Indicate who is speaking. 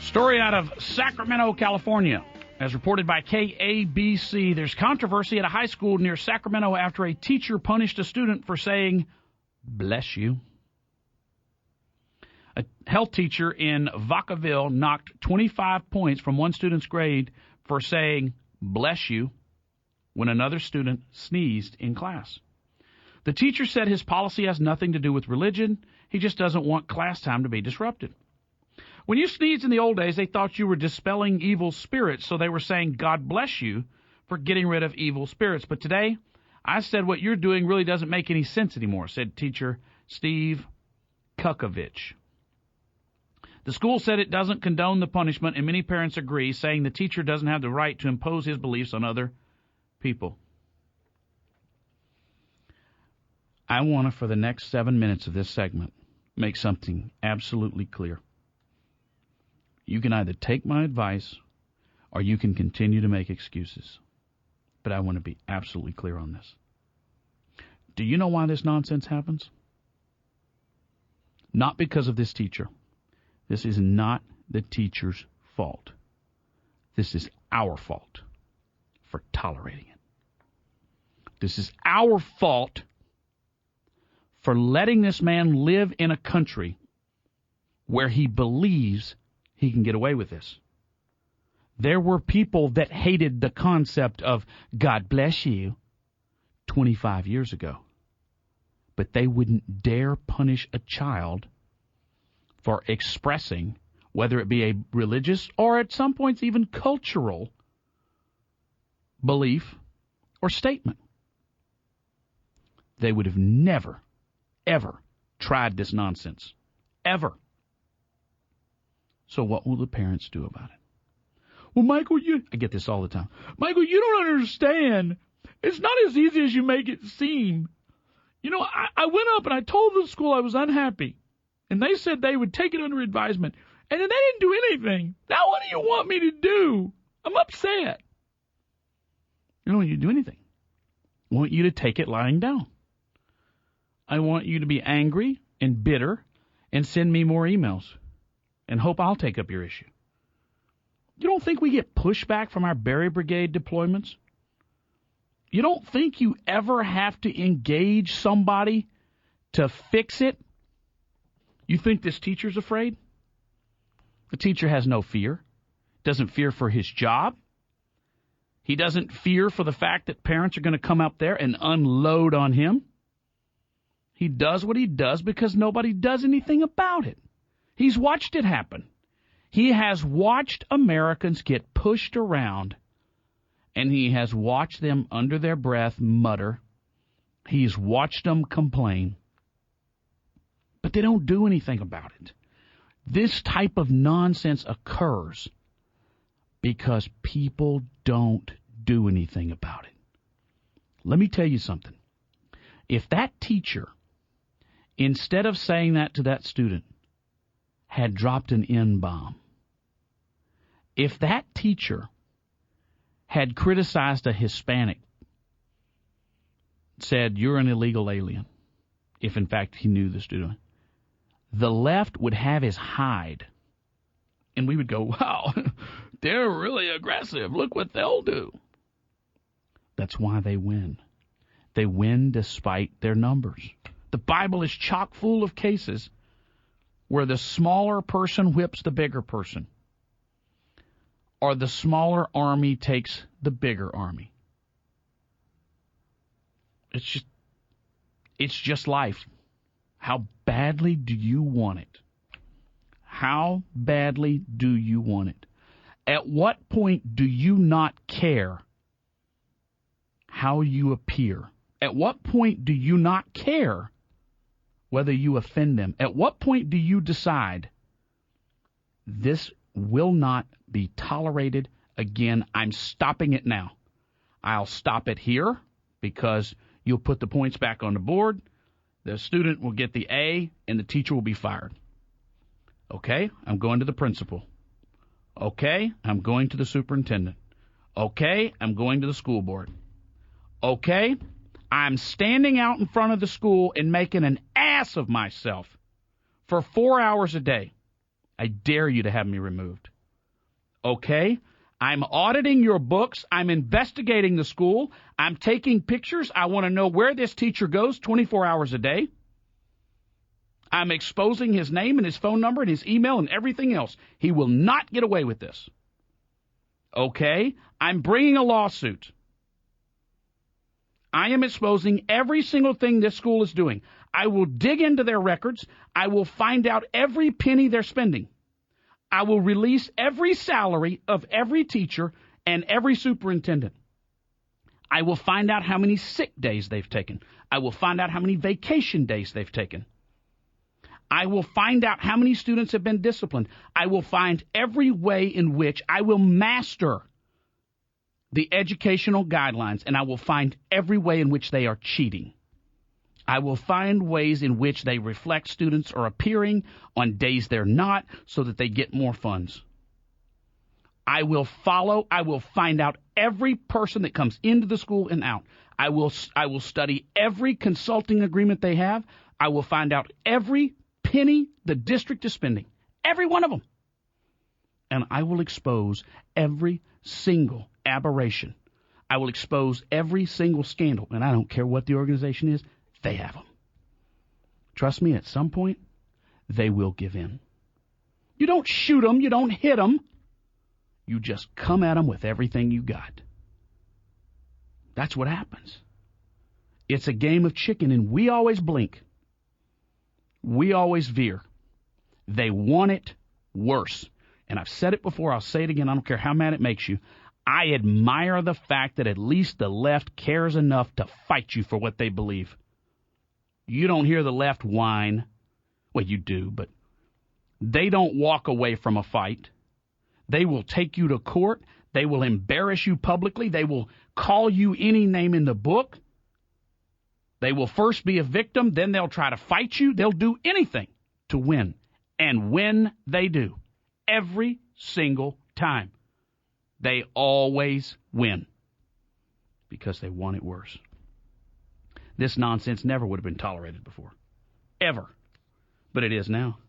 Speaker 1: Story out of Sacramento, California. As reported by KABC, there's controversy at a high school near Sacramento after a teacher punished a student for saying, "Bless you." A health teacher in Vacaville knocked 25 points from one student's grade for saying, "Bless you," when another student sneezed in class. The teacher said his policy has nothing to do with religion. He just doesn't want class time to be disrupted. When you sneezed in the old days, they thought you were dispelling evil spirits, so they were saying, "God bless you," for getting rid of evil spirits. But today, I said what you're doing really doesn't make any sense anymore, said teacher Steve Kukovich. The school said it doesn't condone the punishment, and many parents agree, saying the teacher doesn't have the right to impose his beliefs on other people. I want to, for the next 7 minutes of this segment, make something absolutely clear. You can either take my advice or you can continue to make excuses. But I want to be absolutely clear on this. Do you know why this nonsense happens? Not because of this teacher. This is not the teacher's fault. This is our fault for tolerating it. This is our fault for letting this man live in a country where he believes he can get away with this. There were people that hated the concept of God bless you 25 years ago, but they wouldn't dare punish a child for expressing, whether it be a religious or at some points even cultural belief or statement. They would have never, ever tried this nonsense. Ever. So what will the parents do about it? Well, Michael, I get this all the time. Michael, you don't understand. It's not as easy as you make it seem. You know, I went up and I told the school I was unhappy. And they said they would take it under advisement. And then they didn't do anything. Now what do you want me to do? I'm upset. I don't want you to do anything. I want you to take it lying down. I want you to be angry and bitter and send me more emails and hope I'll take up your issue. You don't think we get pushback from our Berry Brigade deployments? You don't think you ever have to engage somebody to fix it? You think this teacher's afraid? The teacher has no fear. Doesn't fear for his job. He doesn't fear for the fact that parents are going to come up there and unload on him. He does what he does because nobody does anything about it. He's watched it happen. He has watched Americans get pushed around, and he has watched them under their breath mutter. He's watched them complain. But they don't do anything about it. This type of nonsense occurs because people don't do anything about it. Let me tell you something. If that teacher, instead of saying that to that student, had dropped an N-bomb, if that teacher had criticized a Hispanic, said, "You're an illegal alien," if in fact he knew the student, the left would have his hide. And we would go, "Wow, they're really aggressive. Look what they'll do." That's why they win. They win despite their numbers. The Bible is chock full of cases where the smaller person whips the bigger person, or the smaller army takes the bigger army. It's just life. How badly do you want it? How badly do you want it? At what point do you not care how you appear? At what point do you not care whether you offend them? At what point do you decide this will not be tolerated again? I'm stopping it now. I'll stop it here because you'll put the points back on the board. The student will get the A and the teacher will be fired. Okay, I'm going to the principal. Okay, I'm going to the superintendent. Okay, I'm going to the school board. Okay, I'm standing out in front of the school and making an ass of myself for 4 hours a day. I dare you to have me removed. Okay? I'm auditing your books. I'm investigating the school. I'm taking pictures. I want to know where this teacher goes 24 hours a day. I'm exposing his name and his phone number and his email and everything else. He will not get away with this. Okay? I'm bringing a lawsuit. I am exposing every single thing this school is doing. I will dig into their records. I will find out every penny they're spending. I will release every salary of every teacher and every superintendent. I will find out how many sick days they've taken. I will find out how many vacation days they've taken. I will find out how many students have been disciplined. I will find every way in which I will master the educational guidelines, and I will find every way in which they are cheating. I will find ways in which they reflect students are appearing on days they're not so that they get more funds. I will find out every person that comes into the school and out. I will study every consulting agreement they have. I will find out every penny the district is spending, every one of them. And I will expose every single aberration. I will expose every single scandal, and I don't care what the organization is, they have them. Trust me, at some point, they will give in. You don't shoot them, you don't hit them. You just come at them with everything you got. That's what happens. It's a game of chicken, and we always blink. We always veer. They want it worse. And I've said it before, I'll say it again, I don't care how mad it makes you. I admire the fact that at least the left cares enough to fight you for what they believe. You don't hear the left whine. Well, you do, but they don't walk away from a fight. They will take you to court. They will embarrass you publicly. They will call you any name in the book. They will first be a victim, then they'll try to fight you. They'll do anything to win. And when they do, every single time, they always win because they want it worse. This nonsense never would have been tolerated before, ever, but it is now.